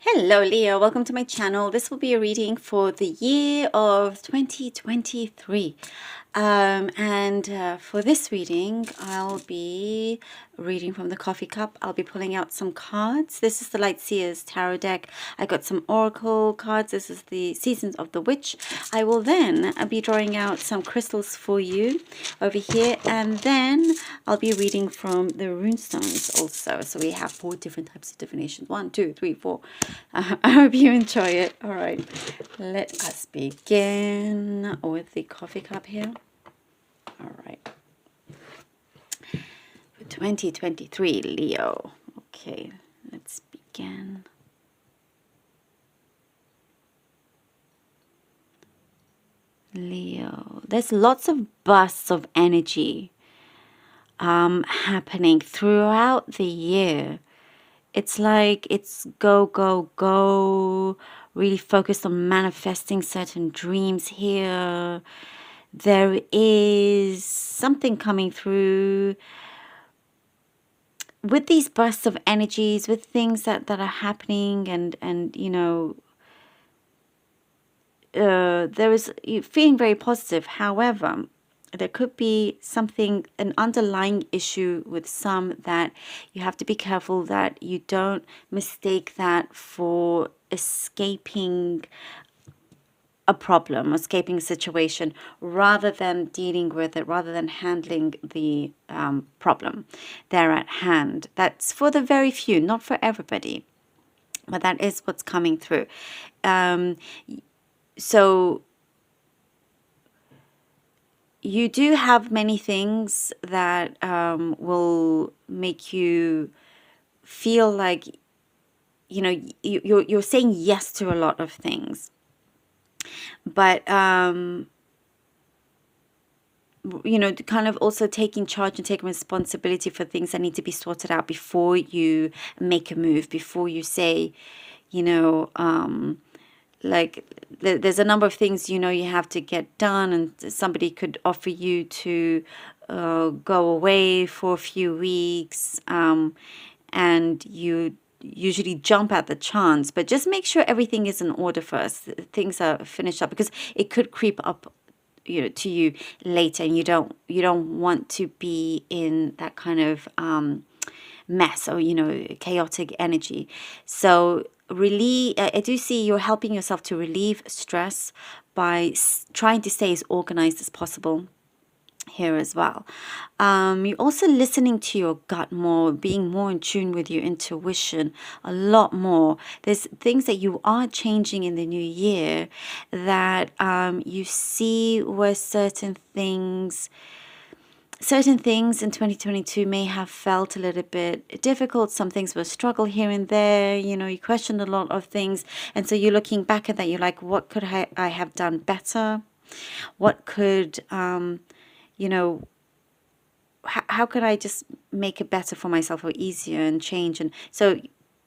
Hello, Leo. Welcome to my channel. This will be a reading for the year of 2023. And for this reading, I'll be reading from the coffee cup. I'll be pulling out some cards. This is the Light Seers Tarot deck. I got some Oracle cards. This is the Seasons of the Witch. I will then be drawing out some crystals for you over here. And then I'll be reading from the runestones also. So we have 4 different types of divinations. 1, 2, 3, 4. I hope you enjoy it. All right. Let us begin with the coffee cup here. All right. For 2023, Leo. Okay, let's begin. Leo. There's lots of bursts of energy happening throughout the year. It's like it's go, go, go. Really focused on manifesting certain dreams here. There is something coming through with these bursts of energies, with things that are happening, and you know, there is you feeling very positive. However, there could be something, an underlying issue with some, that you have to be careful that you don't mistake that for escaping a problem, escaping a situation, rather than dealing with it, rather than handling the problem there at hand. That's for the very few, not for everybody, but that is what's coming through. So you do have many things that will make you feel like, you know, you're saying yes to a lot of things. But, you know, kind of also taking charge and taking responsibility for things that need to be sorted out before you make a move, before you say, you know, like there's a number of things, you know, you have to get done, and somebody could offer you to go away for a few weeks, and you usually jump at the chance, but just make sure everything is in order first, things are finished up, because it could creep up, you know, to you later, and you don't want to be in that kind of mess, or, you know, chaotic energy. So really, I do see you're helping yourself to relieve stress by trying to stay as organized as possible here as well. You're also listening to your gut more, being more in tune with your intuition a lot more. There's things that you are changing in the new year that you see where certain things in 2022 may have felt a little bit difficult. Some things were a struggle here and there. You know, you questioned a lot of things. And so you're looking back at that. You're like, what could I have done better? What could, you know, how could I just make it better for myself, or easier, and change? And so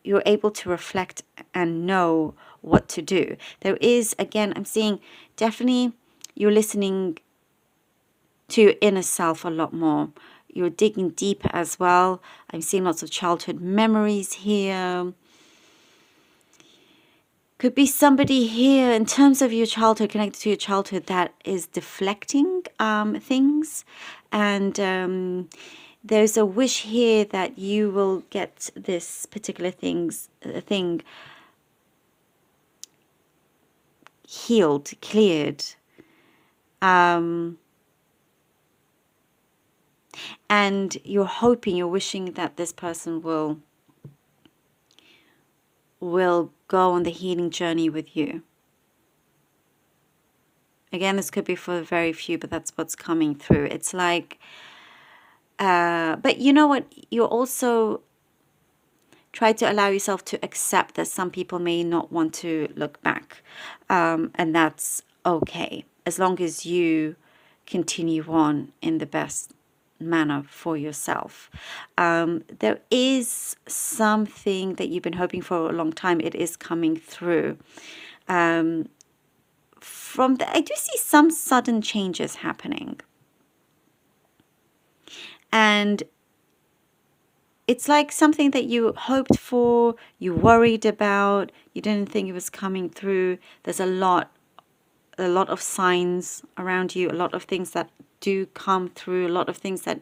you're able to reflect and know what to do. There is, again, I'm seeing definitely you're listening to your inner self a lot more. You're digging deeper as well. I'm seeing lots of childhood memories here. Could be somebody here in terms of your childhood, connected to your childhood, that is deflecting things. And there's a wish here that you will get this particular thing healed, cleared. And you're hoping, you're wishing that this person will go on the healing journey with you. Again, this could be for very few, but that's what's coming through. It's like, but you know what? You also try to allow yourself to accept that some people may not want to look back. And that's okay, as long as you continue on in the best manner for yourself. There is something that you've been hoping for a long time. It is coming through. I do see some sudden changes happening, and it's like something that you hoped for, you worried about, you didn't think it was coming through. There's a lot of signs around you, a lot of things that do come through, a lot of things that,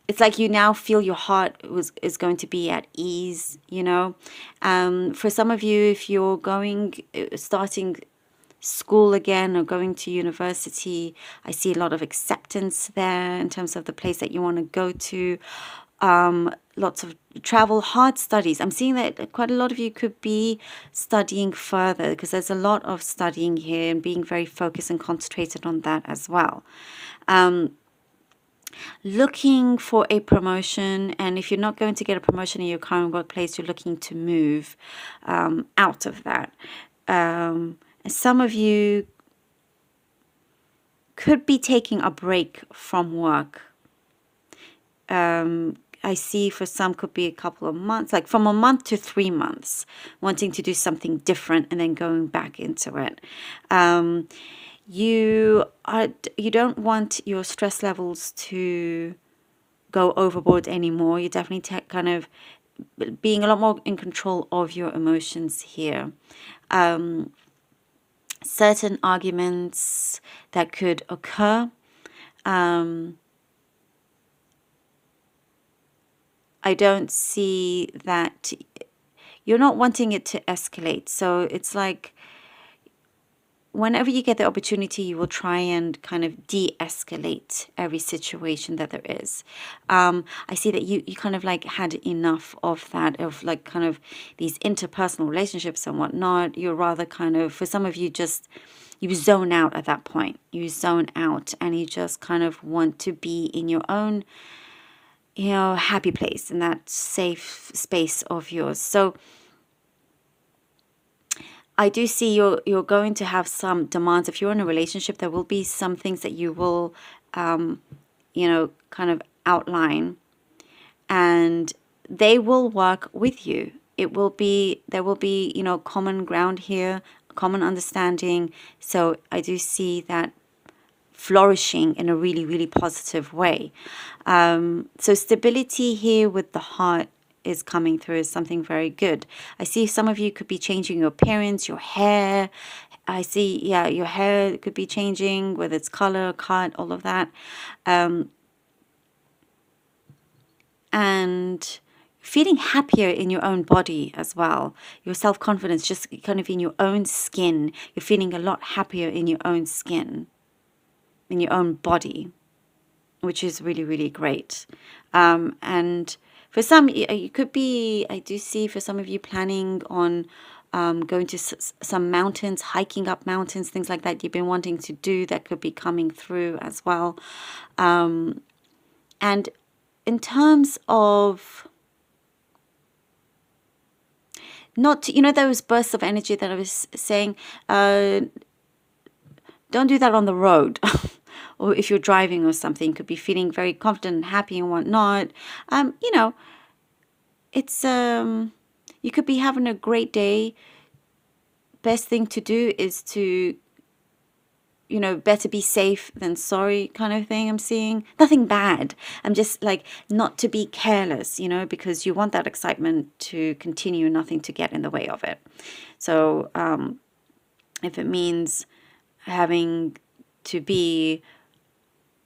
it's like you now feel your heart is going to be at ease. For some of you, if you're starting school again or going to university, I see a lot of acceptance there in terms of the place that you want to go to. Lots of travel, hard studies. I'm seeing that quite a lot of you could be studying further, because there's a lot of studying here and being very focused and concentrated on that as well. Looking for a promotion, and if you're not going to get a promotion in your current workplace, you're looking to move out of that. Some of you could be taking a break from work. I see for some could be a couple of months, like from a month to 3 months, wanting to do something different and then going back into it. You don't want your stress levels to go overboard anymore. You're definitely kind of being a lot more in control of your emotions here. Certain arguments that could occur. I don't see that you're not wanting it to escalate. So it's like whenever you get the opportunity, you will try and kind of de-escalate every situation that there is. I see that you kind of like had enough of that, of like kind of these interpersonal relationships and whatnot. You're rather kind of, for some of you, just you zone out at that point. You zone out and you just kind of want to be in your own happy place, in that safe space of yours. So I do see you're going to have some demands. If you're in a relationship, there will be some things that you will, kind of outline, and they will work with you. There will be, common ground here, common understanding. So I do see that flourishing in a really, really positive way. So stability here with the heart is coming through as something very good. I see some of you could be changing your appearance, your hair. I see, your hair could be changing, whether it's color, cut, all of that. And feeling happier in your own body as well. Your self-confidence, just kind of in your own skin. You're feeling a lot happier in your own skin, in your own body, which is really, really great. And for some, you could be, I do see for some of you planning on going to some mountains, hiking up mountains, things like that you've been wanting to do, that could be coming through as well. And in terms of not, those bursts of energy that I was saying, don't do that on the road. Or if you're driving or something, you could be feeling very confident and happy and whatnot. It's you could be having a great day. Best thing to do is to, better be safe than sorry kind of thing I'm seeing. Nothing bad. I'm just like not to be careless, because you want that excitement to continue, nothing to get in the way of it. So if it means having to be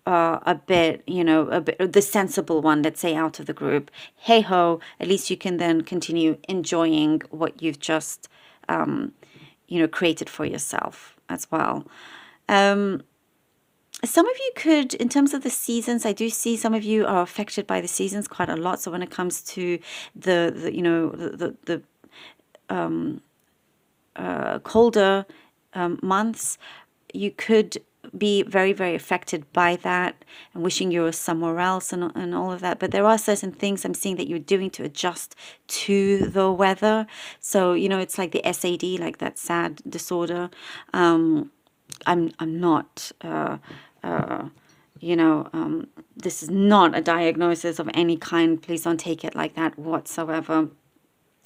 a bit, the sensible one, let's say, out of the group, hey ho, at least you can then continue enjoying what you've just, created for yourself as well. Some of you could, in terms of the seasons, I do see some of you are affected by the seasons quite a lot. So when it comes to the colder months, you could be very, very affected by that and wishing you were somewhere else and all of that. But there are certain things I'm seeing that you're doing to adjust to the weather. So, it's like the SAD, like that SAD disorder. I'm not, this is not a diagnosis of any kind. Please don't take it like that whatsoever.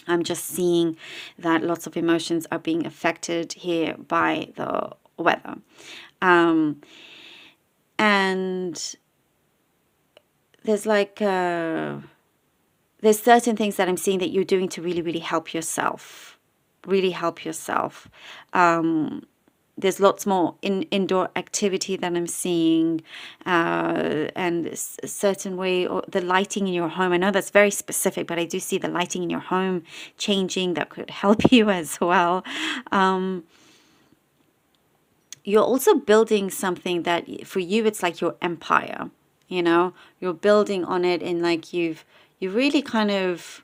I'm just seeing that lots of emotions are being affected here by the weather. And there's like there's certain things that I'm seeing that you're doing to really, really help yourself. Really help yourself. There's lots more indoor activity that I'm seeing, and a certain way, or the lighting in your home. I know that's very specific, but I do see the lighting in your home changing. That could help you as well. You're also building something that for you, it's like your empire. You're building on it, and like you really kind of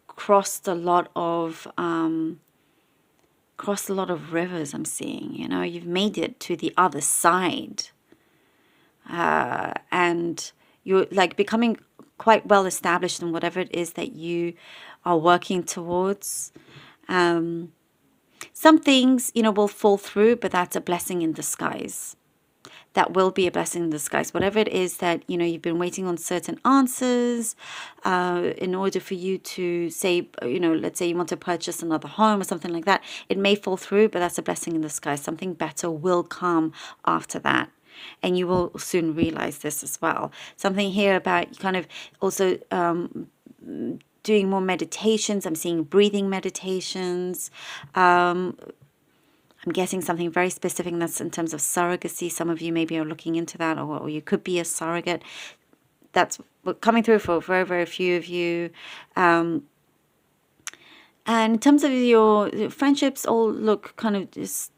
crossed a lot of rivers. I'm seeing, you've made it to the other side, and you're like becoming quite well established in whatever it is that you are working towards. Some things, will fall through, but that's a blessing in disguise. That will be a blessing in disguise. Whatever it is that, you've been waiting on certain answers in order for you to say, let's say you want to purchase another home or something like that. It may fall through, but that's a blessing in disguise. Something better will come after that. And you will soon realize this as well. Something here about kind of also doing more meditations. I'm seeing breathing meditations. I'm guessing something very specific, and that's in terms of surrogacy. Some of you maybe are looking into that, or you could be a surrogate. That's coming through for very, very few of you. And in terms of your friendships, all look kind of just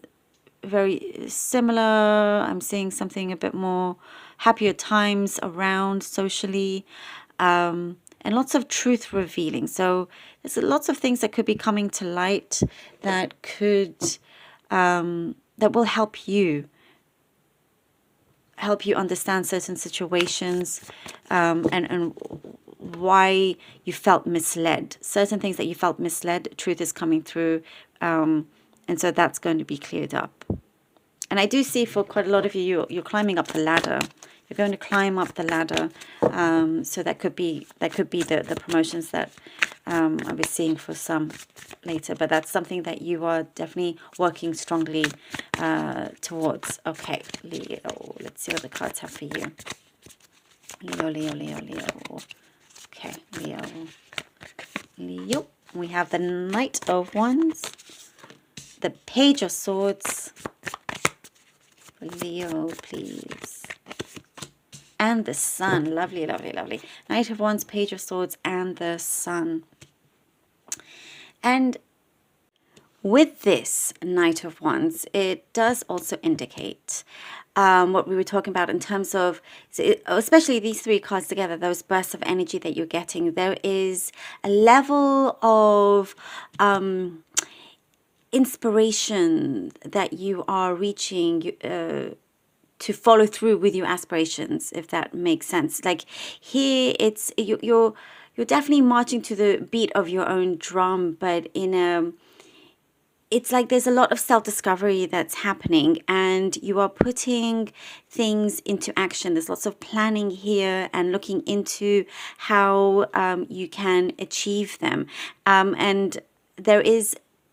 very similar. I'm seeing something a bit more happier times around socially, and lots of truth revealing. So there's lots of things that could be coming to light that could that will help you understand certain situations, and why you felt misled. Certain things that you felt misled, truth is coming through, and so that's going to be cleared up. And I do see for quite a lot of you, you're climbing up the ladder. You're going to climb up the ladder. So that could be the promotions that I was seeing for some later. But that's something that you are definitely working strongly towards. Okay, Leo. Let's see what the cards have for you. Leo. Okay, Leo. We have the Knight of Wands, the Page of Swords. Leo, please. And the Sun. Lovely. Knight of Wands, Page of Swords, and the Sun. And with this Knight of Wands, it does also indicate what we were talking about in terms of, especially these three cards together, those bursts of energy that you're getting. There is a level of inspiration that you are reaching to follow through with your aspirations, if that makes sense. Like here, it's you're definitely marching to the beat of your own drum, but it's like there's a lot of self-discovery that's happening, and you are putting things into action. There's lots of planning here and looking into how you can achieve them, and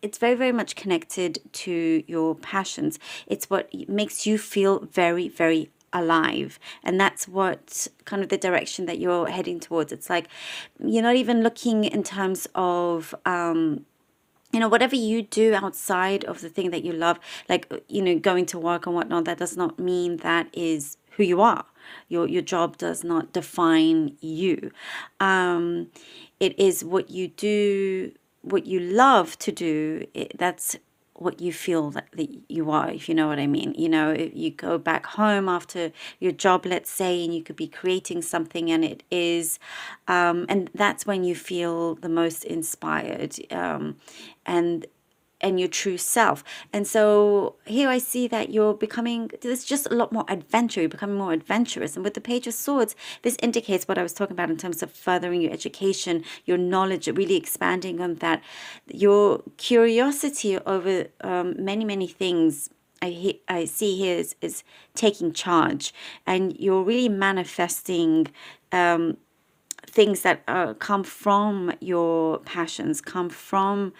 it's very, very much connected to your passions. It's what makes you feel very, very alive. And that's what kind of the direction that you're heading towards. It's like you're not even looking in terms of, whatever you do outside of the thing that you love, like, going to work and whatnot, that does not mean that is who you are. Your job does not define you. It is what you do, what you love to do. That's what you feel that you are, if you know what I mean. If you go back home after your job, let's say, and you could be creating something, and it is, and that's when you feel the most inspired, and your true self. And so here I see that there's just a lot more adventure. You're becoming more adventurous. And with the Page of Swords, this indicates what I was talking about in terms of furthering your education, your knowledge, really expanding on that. Your curiosity over many, many things I see here is taking charge. And you're really manifesting things that come from your passions, come from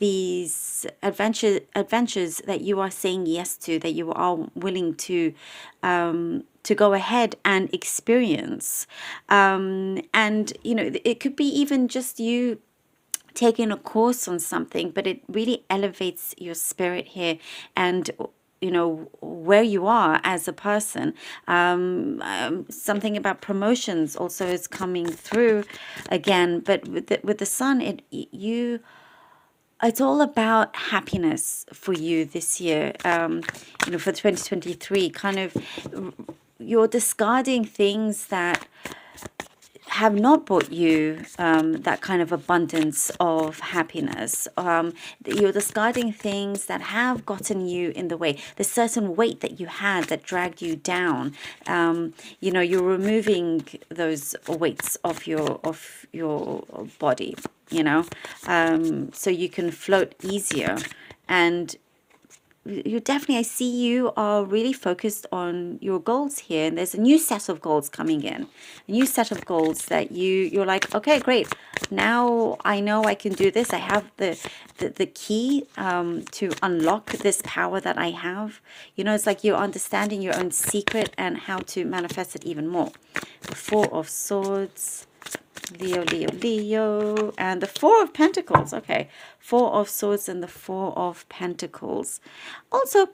these adventures that you are saying yes to, that you are willing to go ahead and experience. And it could be even just you taking a course on something, but it really elevates your spirit here, and where you are as a person. Something about promotions also is coming through again, but with the sun, it's all about happiness for you this year. For 2023, kind of you're discarding things that have not brought you that kind of abundance of happiness. You're discarding things that have gotten you in the way. The certain weight that you had that dragged you down. You're removing those weights of your body. So you can float easier. And I see you are really focused on your goals here, and there's a new set of goals coming in, a new set of goals that you're like, okay, great, now I know I can do this. I have the key to unlock this power that I have. It's like you're understanding your own secret and how to manifest it even more. The Four of Swords, Leo, Leo, Leo, and the Four of Pentacles. Okay, Four of Swords and the Four of Pentacles. Also,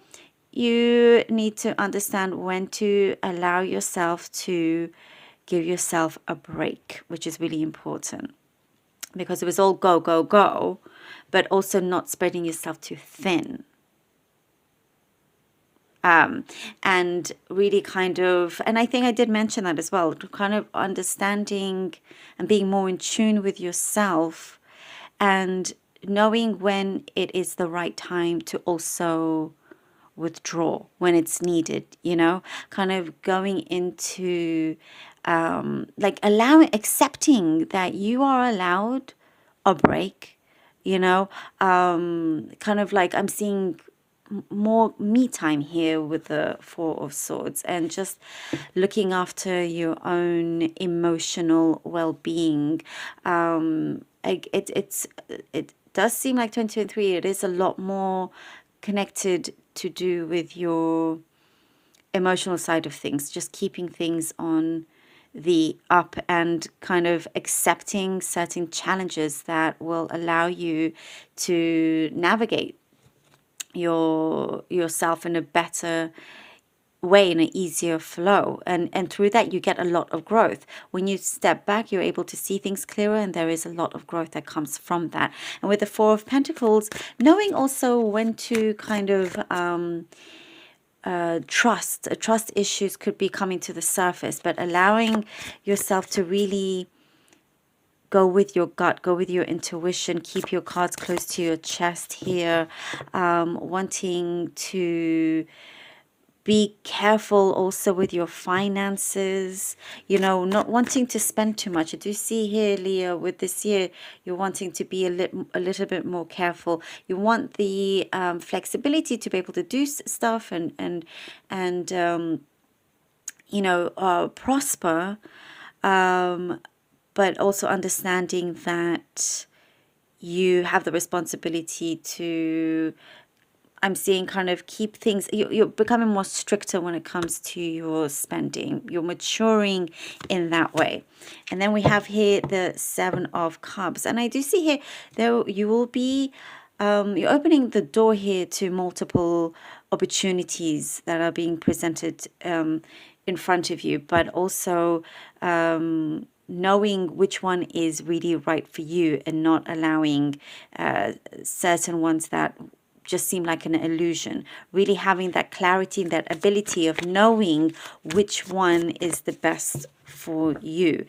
you need to understand when to allow yourself to give yourself a break, which is really important, because it was all go, go, go, but also not spreading yourself too thin. And really and I think I did mention that as well, kind of understanding and being more in tune with yourself, and knowing when it is the right time to also withdraw when it's needed, kind of going into accepting that you are allowed a break, kind of like I'm seeing more me time here with the Four of Swords, and just looking after your own emotional well-being. It does seem like 2023, it is a lot more connected to do with your emotional side of things, just keeping things on the up and kind of accepting certain challenges that will allow you to navigate yourself in a better way, in an easier flow, and through that you get a lot of growth. When you step back, you're able to see things clearer, and there is a lot of growth that comes from that. And with the Four of Pentacles, knowing also when to kind of trust issues could be coming to the surface, but allowing yourself to really go with your gut, go with your intuition, keep your cards close to your chest here, wanting to be careful also with your finances, not wanting to spend too much. I do see here, Leo, with this year, you're wanting to be a little bit more careful. You want the flexibility to be able to do stuff and prosper, but also understanding that you have the responsibility to, I'm seeing, kind of keep things, you're becoming more stricter when it comes to your spending. You're maturing in that way. And then we have here the Seven of Cups. And I do see here, there you will be, you're opening the door here to multiple opportunities that are being presented in front of you, but also knowing which one is really right for you, and not allowing certain ones that just seem like an illusion. Really having that clarity and that ability of knowing which one is the best for you.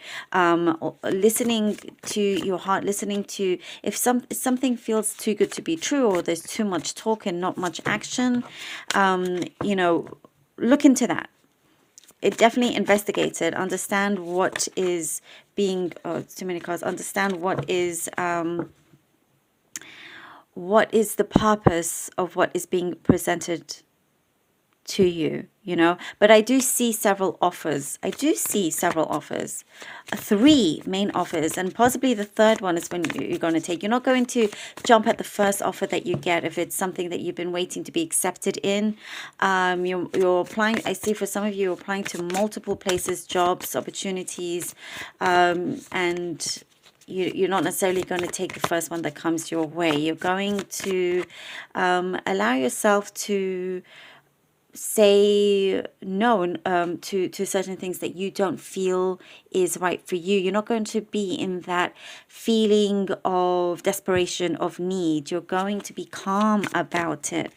Listening to your heart, listening to if something feels too good to be true, or there's too much talk and not much action, look into that. It definitely investigate it. Understand what is being, it's too many cards. Understand what is the purpose of what is being presented to you, you know. But I do see several offers. I do see several offers. Three main offers, and possibly the third one is when you're going to take. You're not going to jump at the first offer that you get if it's something that you've been waiting to be accepted in. You're applying. I see for some of you, you're applying to multiple places, jobs, opportunities, and you're not necessarily going to take the first one that comes your way. You're going to allow yourself to say no to certain things that you don't feel is right for you. You're not going to be in that feeling of desperation, of need. You're going to be calm about it,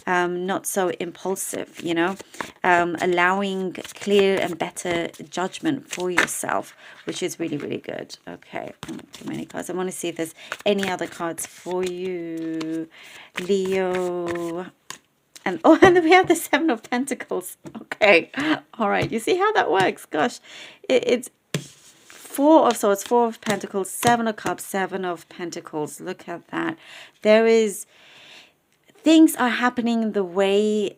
not so impulsive, you know, allowing clear and better judgment for yourself, which is really, really good. Okay, too many cards. I want to see if there's any other cards for you, Leo. And oh, and then we have the Seven of Pentacles. Okay, all right. You see how that works? Gosh, it's Four of Swords, Four of Pentacles, Seven of Cups, Seven of Pentacles. Look at that. Things are happening the way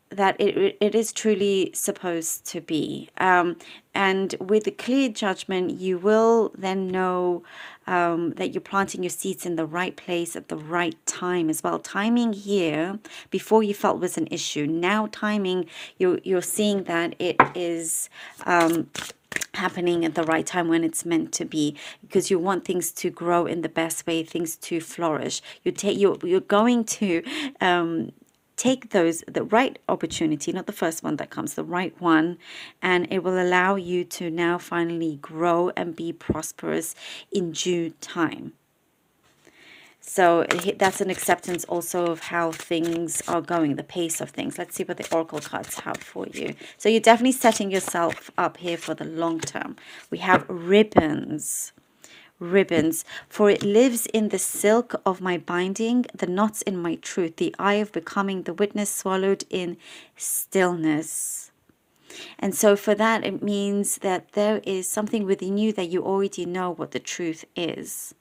that it is truly supposed to be. And with the clear judgment, you will then know that you're planting your seeds in the right place at the right time as well. Timing here, before you felt was an issue. Now timing, you're seeing that it is happening at the right time when it's meant to be, because you want things to grow in the best way, things to flourish. You're going to take the right opportunity, not the first one that comes, the right one, and it will allow you to now finally grow and be prosperous in due time. So that's an acceptance also of how things are going, the pace of things. Let's see what the Oracle cards have for you. So you're definitely setting yourself up here for the long term. We have ribbons. Ribbons, for it lives in the silk of my binding, the knots in my truth, the eye of becoming, the witness swallowed in stillness. And so for that, it means that there is something within you that you already know what the truth is.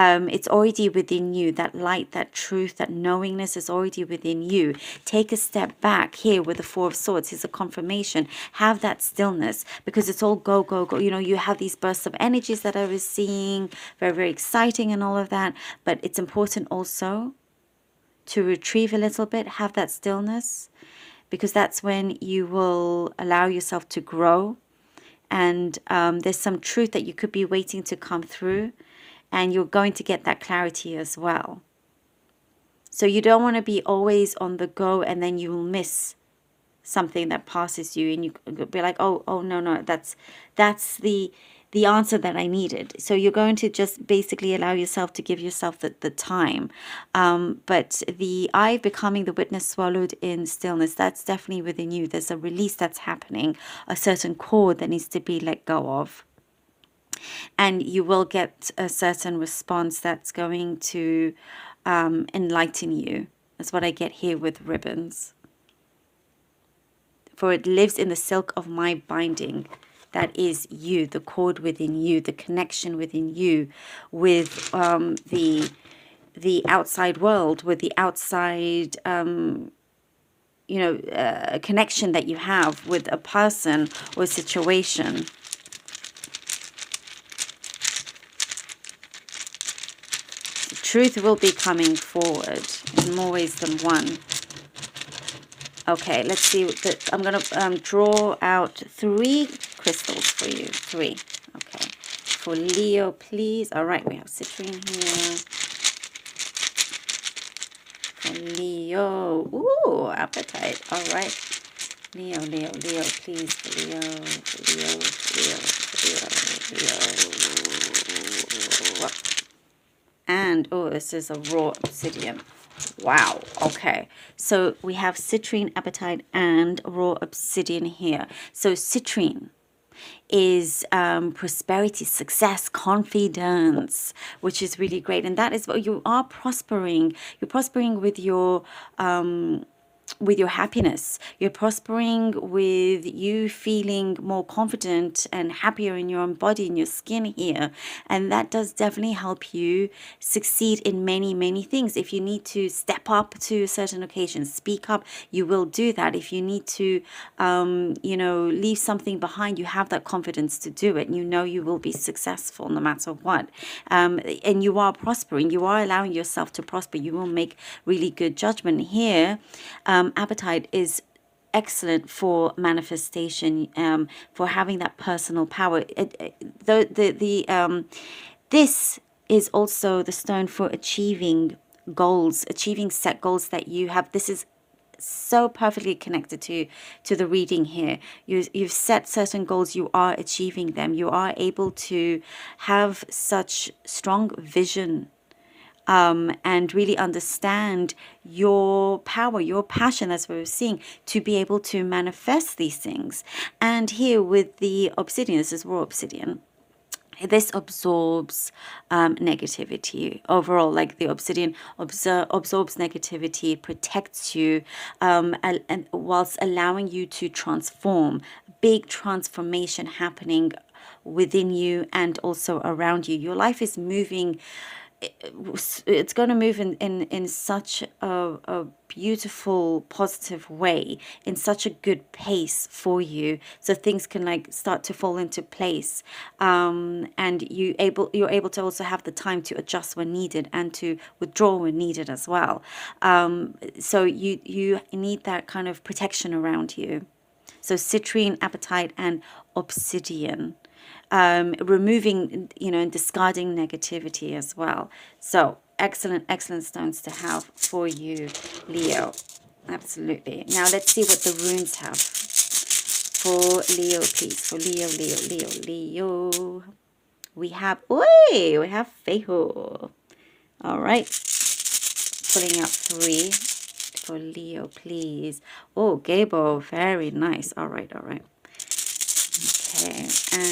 It's already within you. That light, that truth, that knowingness is already within you. Take a step back here with the Four of Swords. Here's a confirmation. Have that stillness, because it's all go, go, go. You know, you have these bursts of energies that I was seeing, very, very exciting and all of that. But it's important also to retrieve a little bit, have that stillness, because that's when you will allow yourself to grow. And there's some truth that you could be waiting to come through. And you're going to get that clarity as well. So you don't want to be always on the go, and then you will miss something that passes you, and you be like, oh no, that's the answer that I needed. So you're going to just basically allow yourself to give yourself the time. But the eye becoming, the witness swallowed in stillness, that's definitely within you. There's a release that's happening, a certain cord that needs to be let go of. And you will get a certain response that's going to enlighten you. That's what I get here with ribbons. For it lives in the silk of my binding. That is you, the cord within you, the connection within you with the outside world, with the outside connection that you have with a person or situation. Truth will be coming forward in more ways than one. Okay, let's see. I'm going to draw out 3 crystals for you. 3. Okay. For Leo, please. All right, we have citrine here. For Leo. Ooh, appetite. All right. Leo, please. For Leo. And, oh, this is a raw obsidian. Wow. Okay. So we have citrine, apatite, and raw obsidian here. So citrine is prosperity, success, confidence, which is really great. And that is what you are prospering. You're prospering with your with your happiness. You're prospering with you feeling more confident and happier in your own body, in your skin here. And that does definitely help you succeed in many, many things. If you need to step up to certain occasions, speak up, you will do that. If you need to, leave something behind, you have that confidence to do it. You know you will be successful no matter what. And you are prospering. You are allowing yourself to prosper. You will make really good judgment here. Appetite is excellent for manifestation, for having that personal power. This is also the stone for achieving goals, achieving set goals that you have. This is so perfectly connected to the reading here. You've set certain goals, you are achieving them. You are able to have such strong vision, and really understand your power, your passion, as we were seeing, to be able to manifest these things. And here with the obsidian, this is raw obsidian. This absorbs negativity overall. Like the obsidian absorbs negativity, protects you, and whilst allowing you to transform. Big transformation happening within you and also around you. Your life is moving, it's going to move in such a beautiful, positive way, in such a good pace for you, so things can like start to fall into place, and you're able to also have the time to adjust when needed and to withdraw when needed as well. So you need that kind of protection around you. So citrine, apatite, and obsidian, removing, and discarding negativity as well. So excellent stones to have for you, Leo. Absolutely. Now let's see what the runes have for Leo, please. For Leo. We have Feiho. All right. Pulling out 3 for Leo, please. Oh, Gabo, very nice. All right. Okay, and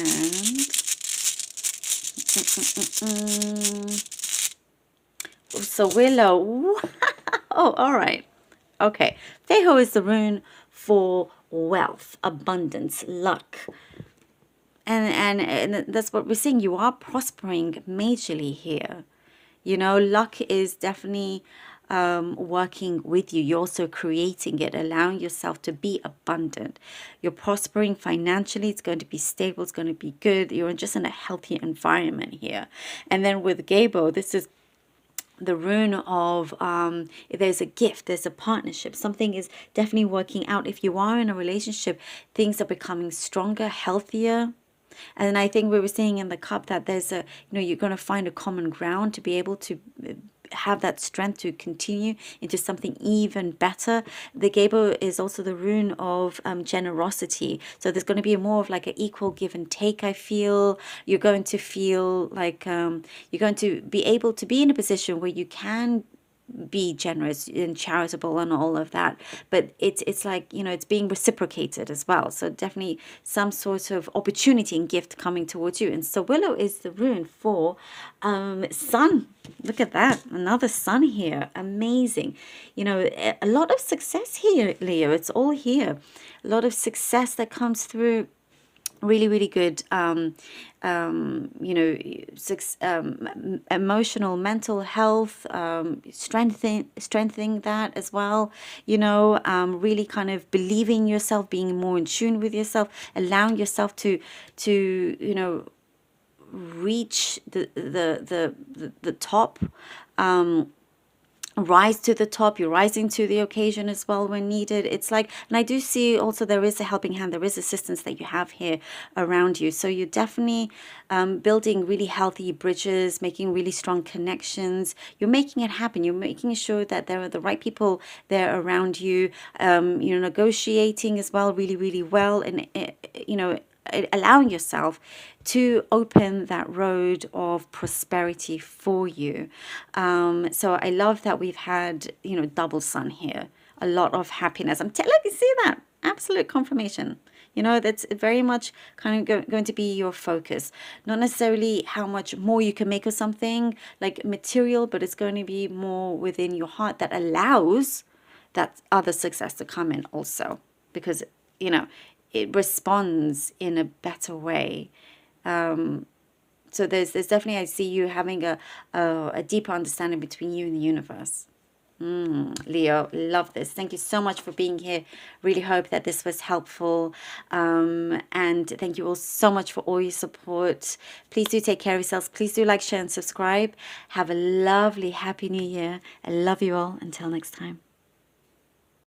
so Willow. Oh, all right. Okay, Feiho is the rune for wealth, abundance, luck. And that's what we're seeing. You are prospering majorly here. Luck is definitely working with you. You're also creating it, allowing yourself to be abundant. You're prospering financially. It's going to be stable. It's going to be good. You're just in a healthy environment here. And then with Gabo, this is the rune of if there's a gift, there's a partnership, something is definitely working out. If you are in a relationship, things are becoming stronger, healthier. And I think we were seeing in the cup that there's you're going to find a common ground to be able to have that strength to continue into something even better. The Gabo is also the rune of generosity. So there's going to be more of like an equal give and take, I feel. You're going to feel like you're going to be able to be in a position where you can be generous and charitable and all of that, but it's like it's being reciprocated as well. So definitely some sort of opportunity and gift coming towards you. And so Willow is the rune for sun. Look at that, another sun here. Amazing. A lot of success here, Leo. It's all here. A lot of success that comes through. Really good, emotional, mental health, strengthening that as well. Really kind of believing yourself, being more in tune with yourself, allowing yourself to reach the top. Rise to the top. You're rising to the occasion as well when needed. It's like, and I do see also there is a helping hand, there is assistance that you have here around you. So you're definitely building really healthy bridges, making really strong connections. You're making it happen. You're making sure that there are the right people there around you. You're negotiating as well really well, and allowing yourself to open that road of prosperity for you. So I love that we've had, double sun here. A lot of happiness. I'm telling you, see that? Absolute confirmation. That's very much kind of going to be your focus. Not necessarily how much more you can make of something like material, but it's going to be more within your heart that allows that other success to come in also, because you know it responds in a better way. So there's definitely, I see you having a deeper understanding between you and the universe. Leo, love this. Thank you so much for being here. Really hope that this was helpful. And thank you all so much for all your support. Please do take care of yourselves. Please do like, share, and subscribe. Have a lovely, happy new year. I love you all. Until next time.